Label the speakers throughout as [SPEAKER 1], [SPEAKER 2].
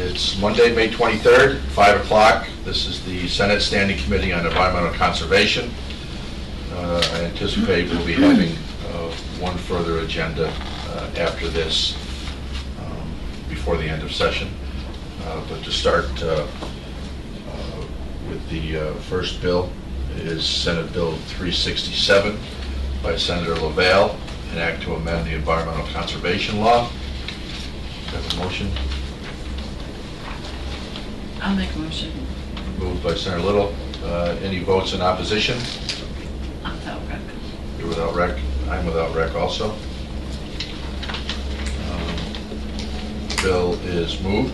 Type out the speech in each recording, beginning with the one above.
[SPEAKER 1] It's Monday, May 23rd, 5 o'clock. This is the Senate Standing Committee on Environmental Conservation. I anticipate we'll be having one further agenda after this before the end of session. But to start with the first bill is Senate Bill 367 by Senator LaValle, an act to amend the Environmental Conservation Law. Do I have a motion?
[SPEAKER 2] I'll make a motion.
[SPEAKER 1] Moved by Senator Little. Any votes in opposition?
[SPEAKER 2] I'm without rec.
[SPEAKER 1] You're without rec. I'm without rec also. Bill is moved.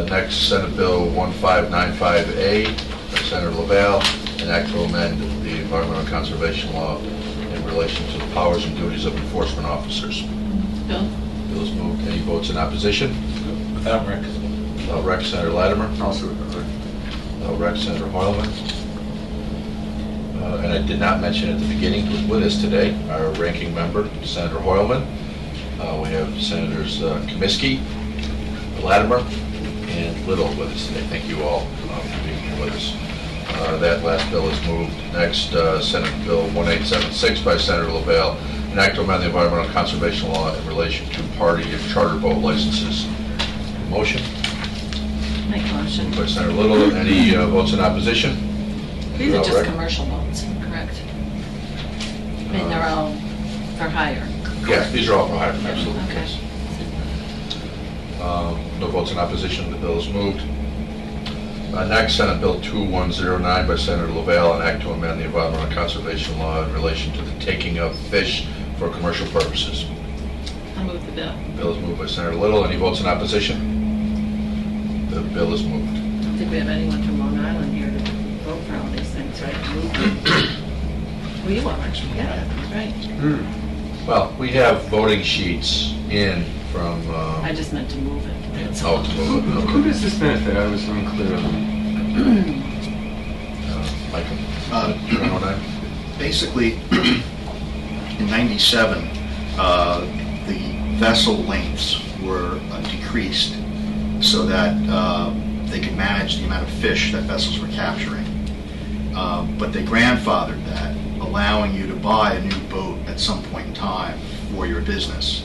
[SPEAKER 1] Next, Senate Bill 1595A by Senator LaValle, an act to amend the Environmental Conservation Law in relation to the powers and duties of enforcement officers.
[SPEAKER 2] Bill?
[SPEAKER 1] Bill is moved. Any votes in opposition?
[SPEAKER 3] Without rec.
[SPEAKER 1] Without rec, Senator Latimer.
[SPEAKER 3] Also without rec.
[SPEAKER 1] Without rec, Senator Hoylman. And I did not mention at the beginning, who's with us today, our ranking member, Senator Hoylman. We have Senators Comiskey, Latimer, and Little with us today. Thank you all for being here with us. That last bill is moved. Next, Senate Bill 1876 by Senator LaValle, an act to amend the Environmental Conservation Law in relation to party and charter boat licenses. Motion?
[SPEAKER 2] Make a motion.
[SPEAKER 1] Moved by Senator Little. Any votes in opposition?
[SPEAKER 2] These are
[SPEAKER 1] Without
[SPEAKER 2] just
[SPEAKER 1] rec?
[SPEAKER 2] commercial boats, correct? I mean, they're all for hire.
[SPEAKER 1] Yes, these are all for hire, absolutely.
[SPEAKER 2] Okay.
[SPEAKER 1] Yes. No votes in opposition, the bill is moved. Next, Senate Bill 2109 by Senator LaValle, an act to amend the Environmental Conservation Law in relation to the taking of fish for commercial purposes.
[SPEAKER 2] I'll move the bill.
[SPEAKER 1] The bill is moved by Senator Little. Any votes in opposition? The bill is moved.
[SPEAKER 2] I don't think we have anyone from Long Island here to vote for all these things, right? Well, you are, actually, yeah, right.
[SPEAKER 1] Well, we have voting sheets in from...
[SPEAKER 2] I just meant to move it. That's
[SPEAKER 1] Oh,
[SPEAKER 2] all.
[SPEAKER 1] to move it.
[SPEAKER 3] Who does this benefit? I was unclear on
[SPEAKER 1] Michael? 109?
[SPEAKER 4] Basically, in '97, the vessel lengths were decreased so that they could manage the amount of fish that vessels were capturing. But they grandfathered that, allowing you to buy a new boat at some point in time for your business.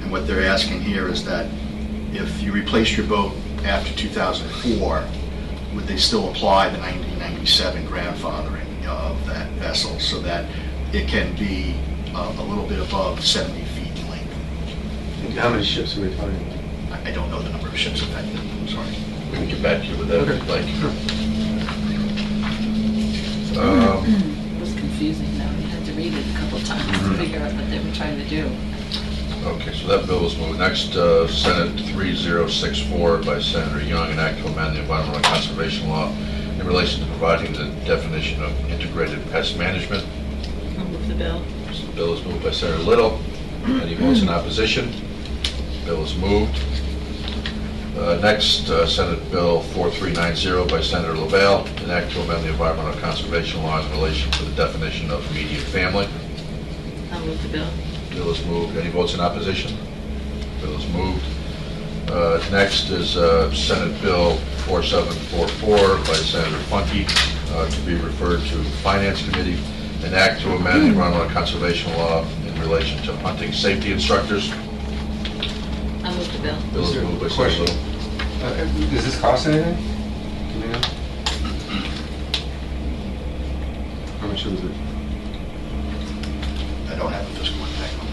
[SPEAKER 4] And what they're asking here is that if you replace your boat after 2004, would they still apply the 1997 grandfathering of that vessel so that it can be a little bit above 70 feet in length?
[SPEAKER 3] how many ships are we talking about?
[SPEAKER 4] I don't know the number of ships affected, I'm sorry.
[SPEAKER 1] We can get back to you with that if you'd like.
[SPEAKER 2] It was confusing, though. You had to read it a couple times to figure out what they were trying to do.
[SPEAKER 1] Okay, so that bill is moved. Next, Senate 3064 by Senator Young, an act to amend the Environmental Conservation Law in relation to providing the definition of integrated pest management.
[SPEAKER 2] I'll move the bill.
[SPEAKER 1] So the bill is moved by Senator Little. Any votes in opposition? Bill is moved. Next, Senate Bill 4390 by Senator LaValle, an act to amend the Environmental Conservation Law in relation to the definition of immediate family.
[SPEAKER 2] I'll move the bill.
[SPEAKER 1] Bill is moved. Any votes in opposition? Bill is moved. Next is Senate Bill 4744 by Senator Funke, to be referred to Finance Committee, an act to amend the Environmental Conservation Law in relation to hunting safety instructors.
[SPEAKER 2] I'll move the bill.
[SPEAKER 1] Bill is
[SPEAKER 3] Is there
[SPEAKER 1] moved by
[SPEAKER 3] a
[SPEAKER 1] Senator
[SPEAKER 3] question?
[SPEAKER 1] Little.
[SPEAKER 3] Does this cost anything? Do we know? How much was it?
[SPEAKER 4] I don't have a fiscal impact on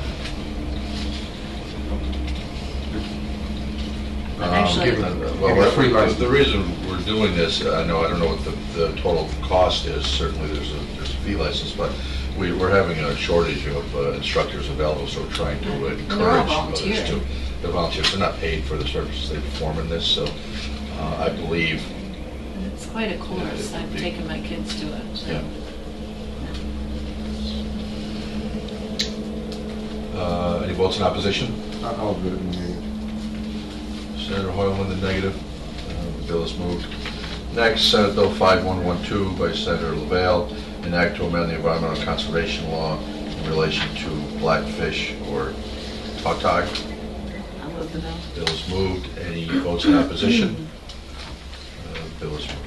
[SPEAKER 4] that.
[SPEAKER 2] Actually-
[SPEAKER 1] Well,
[SPEAKER 3] Free license.
[SPEAKER 1] the reason we're doing this, I don't know what the total cost is. Certainly there's a fee license, but we're having a shortage of instructors available, so we're trying to
[SPEAKER 2] They're all
[SPEAKER 1] encourage others
[SPEAKER 2] volunteer.
[SPEAKER 1] to. They're volunteers. They're not paid for the services they perform in this, so I believe,
[SPEAKER 2] And it's quite a course.
[SPEAKER 1] Yeah, it would
[SPEAKER 2] I've
[SPEAKER 1] be.
[SPEAKER 2] taken my kids to it. So.
[SPEAKER 1] yeah. Any votes in opposition?
[SPEAKER 3] I'll do it in the...
[SPEAKER 1] Senator Hoylman, the negative. The bill is moved. Next, Senate Bill 5112 by Senator LaValle, an act to amend the Environmental Conservation Law in relation to blackfish or tautog.
[SPEAKER 2] I'll move the bill.
[SPEAKER 1] Bill is moved. Any votes in opposition? Bill is moved.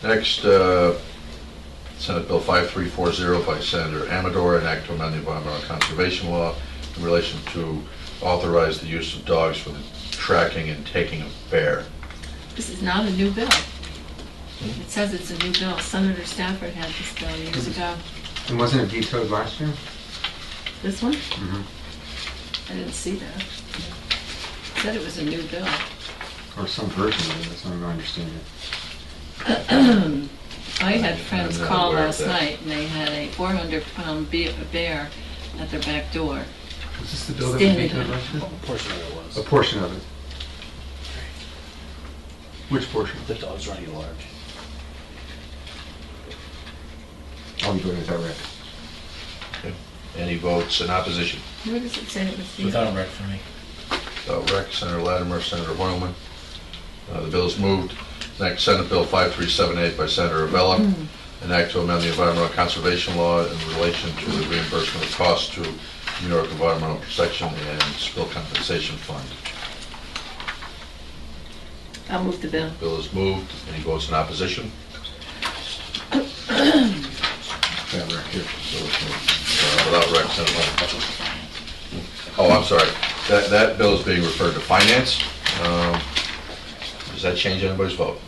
[SPEAKER 1] Next, Senate Bill 5340 by Senator Amador, an act to amend the environmental conservation law in relation to authorize the use of dogs for the tracking and taking of bear.
[SPEAKER 2] This is not a new bill. It says it's a new bill. Senator Stafford had this bill years ago.
[SPEAKER 3] And wasn't it vetoed last year?
[SPEAKER 2] This one?
[SPEAKER 3] Mm-hmm.
[SPEAKER 2] I didn't see that. It said it was a new bill.
[SPEAKER 3] Or some version of it, that's what I'm understanding.
[SPEAKER 2] I had friends
[SPEAKER 1] I'm not
[SPEAKER 2] call
[SPEAKER 1] aware of
[SPEAKER 2] last
[SPEAKER 1] that.
[SPEAKER 2] night, and they had a 400-pound bear at their back door.
[SPEAKER 3] Was this the bill that was
[SPEAKER 2] Standing
[SPEAKER 3] vetoed
[SPEAKER 2] on.
[SPEAKER 3] last year?
[SPEAKER 5] A portion of it was.
[SPEAKER 3] A portion of it. Which portion?
[SPEAKER 5] The dog's running large.
[SPEAKER 3] I'll be voting with that, Rick.
[SPEAKER 1] Okay. Any votes in opposition?
[SPEAKER 2] Where does it say it was vetoed?
[SPEAKER 5] Without a rec for me.
[SPEAKER 1] Rec, Senator Latimer, Senator Hoylman. The bill is moved. Next, Senate Bill 5378 by Senator Avella, an act to amend the environmental conservation law in relation to the reimbursement of costs to New York Environmental Protection and Spill Compensation Fund.
[SPEAKER 2] I'll move the bill.
[SPEAKER 1] Bill is moved. Any votes in opposition?
[SPEAKER 3] That Rick here.
[SPEAKER 1] Bill is moved. Without rec, Senator Hoylman. Oh, I'm sorry. That bill is being referred to finance. Does that change anybody's vote?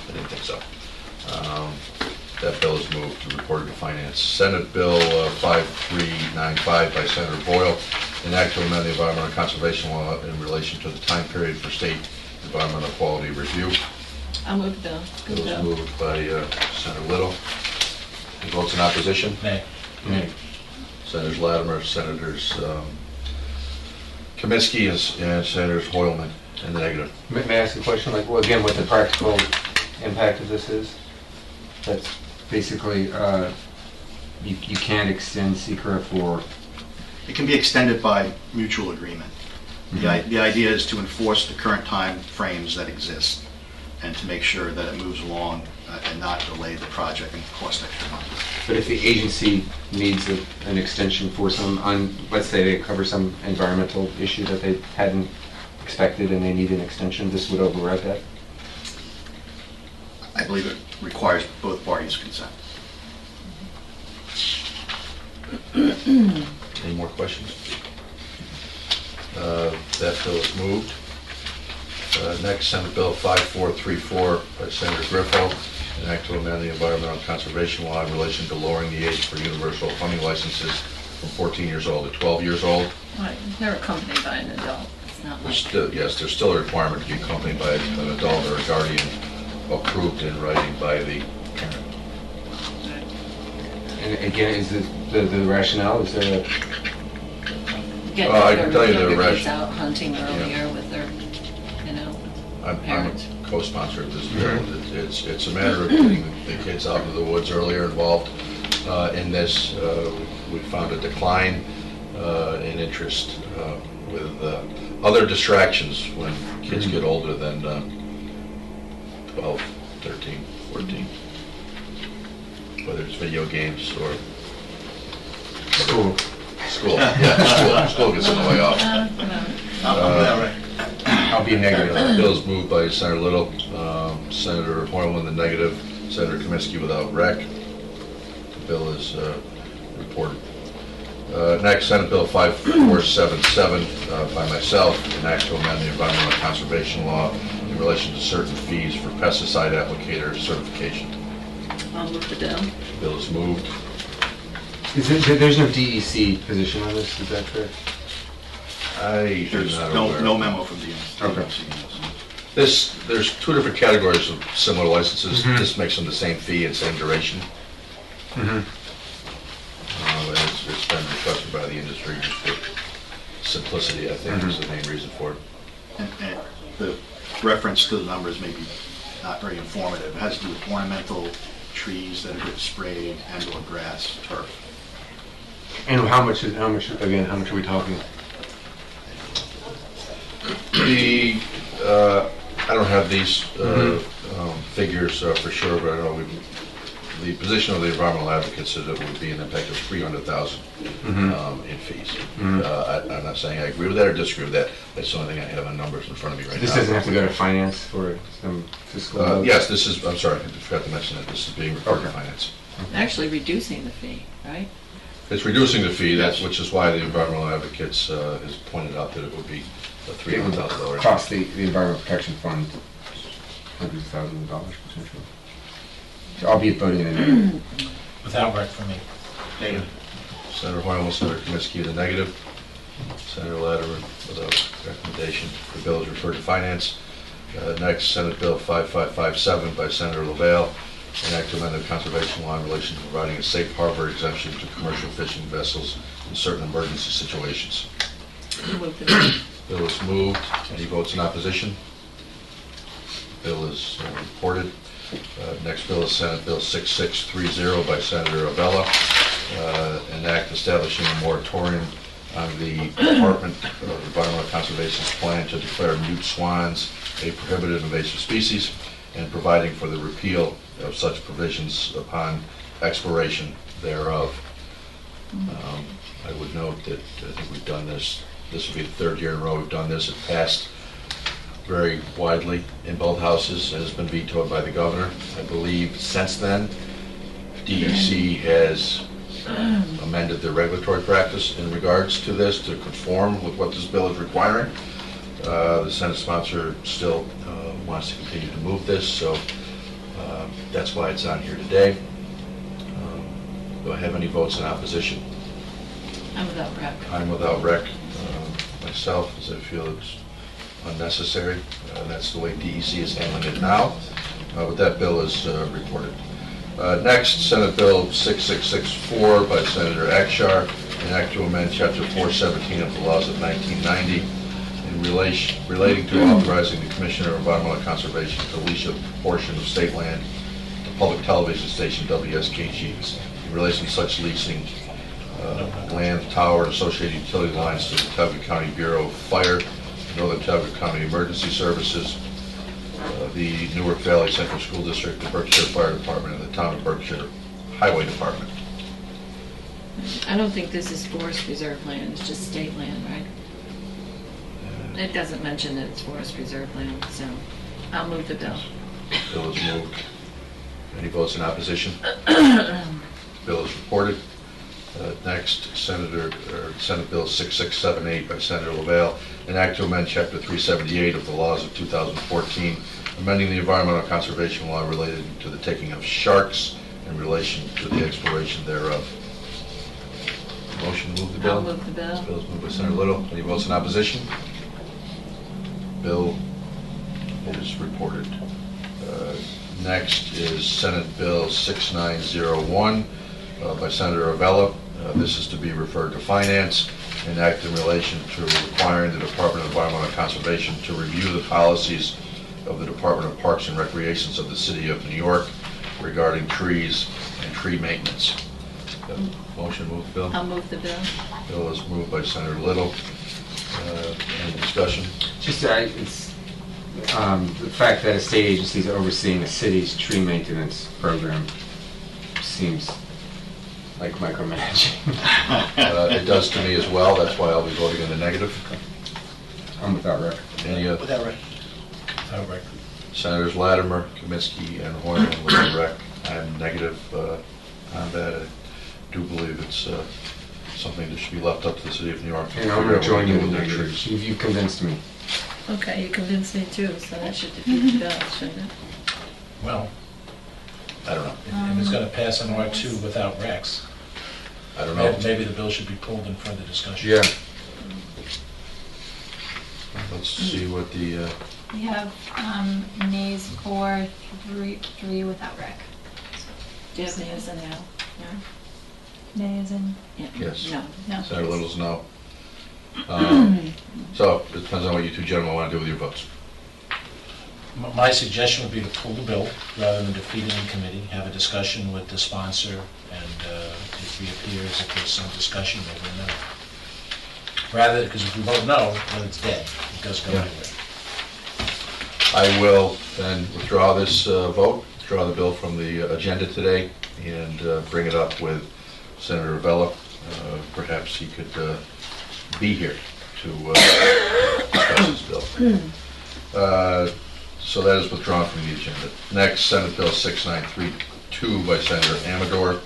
[SPEAKER 1] I didn't think so. That bill is moved and reported to finance. Senate Bill 5395 by Senator Boyle, an act to amend the environmental conservation law in relation to the time period for state environmental quality review.
[SPEAKER 2] I'll move the bill. Good
[SPEAKER 1] Bill is
[SPEAKER 2] bill.
[SPEAKER 1] moved by Senator Little. Any votes in opposition?
[SPEAKER 5] Nay.
[SPEAKER 3] Nay.
[SPEAKER 1] Senators Latimer, Senators Kaminsky, and Senators Hoylman in the negative.
[SPEAKER 3] May I ask a question, like, well, again, what the practical impact of this is? That's basically, you can't extend secret for,
[SPEAKER 4] It can be extended by mutual agreement. The idea is to enforce the current time frames that exist and to make sure that it moves along and not delay the project and cost extra money.
[SPEAKER 3] but if the agency needs an extension for let's say they cover some environmental issue that they hadn't expected and they need an extension, this would override that?
[SPEAKER 4] I believe it requires both parties' consent.
[SPEAKER 1] Any more questions? That bill is moved. Next, Senate Bill 5434 by Senator Griffo, an act to amend the environmental conservation law in relation to lowering the age for universal hunting licenses from 14 years old to 12 years old.
[SPEAKER 2] Right, they're accompanied by an adult. It's not like,
[SPEAKER 1] Yes, there's still a requirement to be accompanied by an adult or a guardian approved in writing by the parent.
[SPEAKER 3] And again, is the rationale, is there
[SPEAKER 2] get
[SPEAKER 1] I can tell you the
[SPEAKER 2] younger kids
[SPEAKER 1] ration-
[SPEAKER 2] out hunting earlier with their,
[SPEAKER 1] I'm
[SPEAKER 2] Parents.
[SPEAKER 1] a co-sponsor of this bill. It's a matter of getting the kids out into the woods earlier, involved in this. We found a decline in interest with other distractions when kids get older than 12, 13, 14. Whether it's video games or
[SPEAKER 3] school?
[SPEAKER 1] school. Yeah, school gets in the way off.
[SPEAKER 3] I'll be negative.
[SPEAKER 1] The bill is moved by Senator Little, Senator Hoylman the negative, Senator Kaminsky without rec. The bill is reported. Next, Senate Bill 5477 by myself, an act to amend the environmental conservation law in relation to certain fees for pesticide applicator certification.
[SPEAKER 2] I'll move the bill.
[SPEAKER 1] The bill is moved.
[SPEAKER 3] There's no DEC position on this, is that correct?
[SPEAKER 1] I am
[SPEAKER 4] There's
[SPEAKER 1] not
[SPEAKER 4] no
[SPEAKER 1] aware.
[SPEAKER 4] memo from the
[SPEAKER 3] Okay.
[SPEAKER 1] There's two different categories of similar licenses.
[SPEAKER 3] Mhm.
[SPEAKER 1] This makes them the same fee and same duration.
[SPEAKER 3] Mm-hmm.
[SPEAKER 1] It's been requested by the industry just for simplicity, I think, is the main reason for it.
[SPEAKER 4] And the reference to the numbers may be not very informative. It has to do with ornamental trees that are sprayed and/or grass, turf.
[SPEAKER 3] And how much are we talking?
[SPEAKER 1] I don't have these figures for sure, but I know the position of the environmental advocates is it would be an impact of $300,000 in fees.
[SPEAKER 3] Mhm.
[SPEAKER 1] I'm not saying I agree with that or disagree with that. That's the only thing I have on numbers in front of me right now.
[SPEAKER 3] This doesn't have to go to finance for some fiscal? vote?
[SPEAKER 1] Yes, this is, I'm sorry, I forgot to mention that. This is being referred to
[SPEAKER 3] Okay.
[SPEAKER 1] finance.
[SPEAKER 2] Actually reducing the fee, right?
[SPEAKER 1] It's reducing the fee,
[SPEAKER 4] Yes.
[SPEAKER 1] which is why the environmental advocates has pointed out that it would be a
[SPEAKER 3] It would
[SPEAKER 1] $300,000.
[SPEAKER 3] cost the Environmental Protection Fund hundreds of thousands of dollars potentially. So I'll be voting in the negative.
[SPEAKER 5] Without rec for me.
[SPEAKER 4] Negative.
[SPEAKER 1] Senator Hoyle, Senator Comiskey in the negative. Senator Latimer with a recommendation. The bill is referred to finance. Next, Senate Bill 5557 by Senator LaVale, an act to amend the conservation law in relation to providing a safe harbor exemption to commercial fishing vessels in certain emergency situations.
[SPEAKER 2] Move the bill.
[SPEAKER 1] Bill is moved. Any votes in opposition? Bill is reported. Next bill is Senate Bill 6630 by Senator Avella, an act establishing a moratorium on the Department of Environmental Conservation's plan to declare mute swans a prohibited invasive species and providing for the repeal of such provisions upon expiration thereof. I would note that I think we've done this. This will be the third year in a row we've done this. It passed very widely in both houses and has been vetoed by the governor. I believe since then, DEC has amended their regulatory practice in regards to this to conform with what this bill is requiring. The Senate sponsor still wants to continue to move this, so that's why it's on here today. Do I have any votes in opposition?
[SPEAKER 2] I'm without rec.
[SPEAKER 1] I'm without rec myself, as I feel it's unnecessary. That's the way DEC is handling it now. But that bill is reported. Next, Senate Bill 6664 by Senator Akshar, an act to amend Chapter 417 of the laws of 1990 in relating to authorizing the Commissioner of Environmental Conservation to lease a portion of state land to public television station WSKG in relation to such leasing land, tower, and associated utility lines to the Talbot County Bureau of Fire, Northern Talbot County Emergency Services, the Newark Valley Central School District, the Berkshire Fire Department, and the Town of Berkshire Highway Department.
[SPEAKER 2] I don't think this is forest reserve land, it's just state land, right? It doesn't mention that it's forest reserve land, so I'll move the bill.
[SPEAKER 1] Bill is moved. Any votes in opposition? Bill is reported. Next, Senate Bill 6678 by Senator LaVale, an act to amend Chapter 378 of the laws of 2014, amending the environmental conservation law related to the taking of sharks in relation to the exploration thereof. Motion to move the bill?
[SPEAKER 2] I'll move the bill.
[SPEAKER 1] This bill is moved by Senator Little. Any votes in opposition? Bill is reported. Next is Senate Bill 6901 by Senator Avella. This is to be referred to finance, an act in relation to requiring the Department of Environmental Conservation to review the policies of the Department of Parks and Recreations of the City of New York regarding trees and tree maintenance. Motion to move the bill?
[SPEAKER 2] I'll move the bill.
[SPEAKER 1] Bill is moved by Senator Little. Any discussion?
[SPEAKER 3] Just, it's, the fact that a state agency is overseeing a city's tree maintenance program seems like micromanaging.
[SPEAKER 1] It does to me as well, that's why I'll be voting in the negative.
[SPEAKER 3] I'm without rec.
[SPEAKER 1] Any
[SPEAKER 5] Without rec. Without rec.
[SPEAKER 1] Senators Latimer, Comiskey, and Hoyman with rec? I'm negative on that. I do believe it's something that should be left up to the city of New York.
[SPEAKER 3] And I'm going to join you in
[SPEAKER 1] with
[SPEAKER 3] the
[SPEAKER 1] their
[SPEAKER 3] negative.
[SPEAKER 1] trees.
[SPEAKER 3] You've convinced me.
[SPEAKER 2] Okay, you convinced me too, so that should defeat the bill, shouldn't it?
[SPEAKER 5] Well,
[SPEAKER 1] I don't know.
[SPEAKER 5] if it's gonna pass on R2 without recs,
[SPEAKER 1] I don't know.
[SPEAKER 5] maybe the bill should be pulled in further discussion.
[SPEAKER 3] Yeah.
[SPEAKER 1] Let's see what the,
[SPEAKER 6] We have nays 4, 3 without rec.
[SPEAKER 2] Do you have nays and no?
[SPEAKER 6] Nays and
[SPEAKER 2] Yeah.
[SPEAKER 1] Yes.
[SPEAKER 2] No.
[SPEAKER 6] no.
[SPEAKER 1] Senator Little's no. So it depends on what you two gentlemen want to do with your votes.
[SPEAKER 5] My suggestion would be to pull the bill rather than defeat it in committee, have a discussion with the sponsor, and if it reappears, if there's some discussion, we'll know. Rather, because if we vote no, then it's dead. It doesn't go
[SPEAKER 1] Yeah.
[SPEAKER 5] anywhere.
[SPEAKER 1] I will then withdraw this vote, withdraw the bill from the agenda today, and bring it up with Senator Avella perhaps he could be here to discuss this bill. So that is withdrawn from the agenda. Next, Senate Bill 6932 by Senator Amador,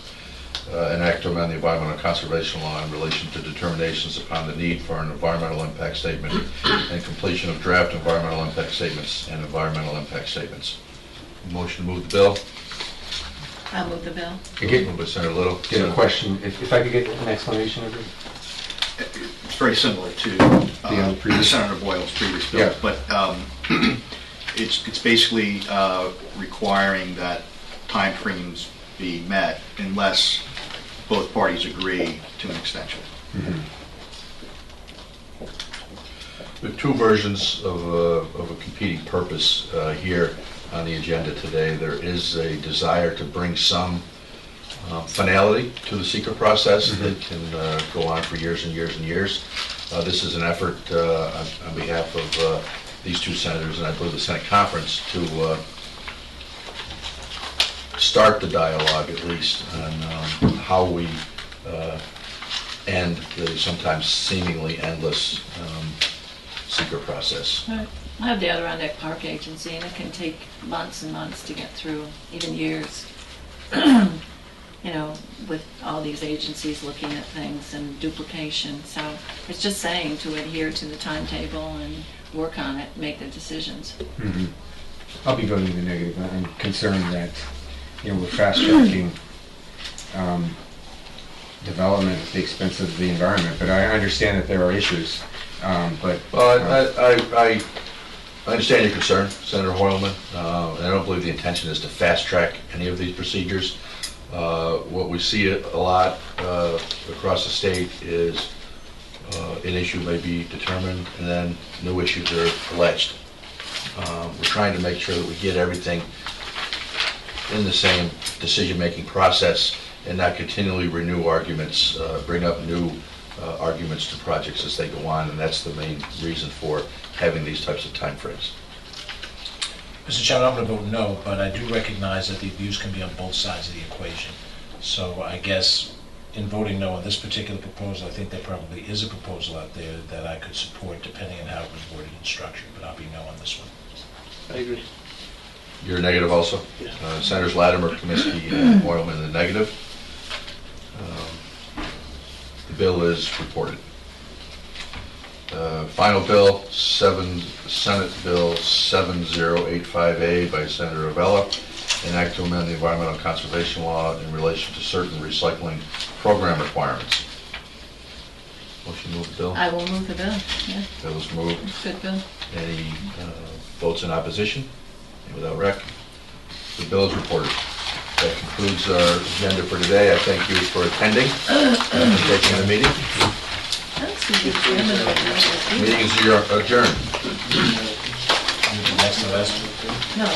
[SPEAKER 1] an act to amend the environmental conservation law in relation to determinations upon the need for an environmental impact statement and completion of draft environmental impact statements and environmental impact statements. Motion to move the bill.
[SPEAKER 2] I'll move the bill.
[SPEAKER 1] Moved by Senator Little.
[SPEAKER 3] Get a question, if I could get an explanation of it?
[SPEAKER 4] It's very similar to
[SPEAKER 3] The previous-
[SPEAKER 4] Senator Boyle's previous bill,
[SPEAKER 3] Yeah.
[SPEAKER 4] but it's basically requiring that timeframes be met unless both parties agree to an extension.
[SPEAKER 1] We have two versions of a competing purpose here on the agenda today. There is a desire to bring some finality to the secret process that can go on for years and years and years. This is an effort on behalf of these two senators, and I believe the Senate conference, to start the dialogue at least on how we end the sometimes seemingly endless secret process.
[SPEAKER 2] I have the Adirondack Park Agency, and it can take months and months to get through, even years. You know, with all these agencies looking at things and duplication. So it's just saying to adhere to the timetable and work on it, make the decisions.
[SPEAKER 3] I'll be voting in the negative. I'm concerned that, we're fast-tracking development at the expense of the environment, but I understand that there are issues, but...
[SPEAKER 1] Well, I understand your concern, Senator Hoylman, and I don't believe the intention is to fast-track any of these procedures. What we see a lot across the state is an issue may be determined and then new issues are alleged. We're trying to make sure that we get everything in the same decision-making process and not continually renew arguments, bring up new arguments to projects as they go on, and that's the main reason for having these types of timeframes.
[SPEAKER 5] Mr. Chairman, I'm going to vote no, but I do recognize that the abuse can be on both sides of the equation. So I guess in voting no on this particular proposal, I think there probably is a proposal out there that I could support depending on how it was worded and structured, but I'll be no on this one.
[SPEAKER 7] I agree.
[SPEAKER 1] You're negative also?
[SPEAKER 7] Yes.
[SPEAKER 1] Senators Latimer, Comiskey, and Hoylman in the negative. The bill is reported. Final bill, Senate Bill 7085A by Senator Avella, an act to amend the environmental conservation law in relation to certain recycling program requirements. Motion to move the bill.
[SPEAKER 2] I will move the bill, yeah.
[SPEAKER 1] Bill is moved.
[SPEAKER 2] Good bill.
[SPEAKER 1] Any votes in opposition? Without rec. The bill is reported. That concludes our agenda for today. I thank you for attending and taking the meeting.
[SPEAKER 2] That's a good chairman.
[SPEAKER 1] Meeting is adjourned.
[SPEAKER 5] Next to last one.
[SPEAKER 2] No.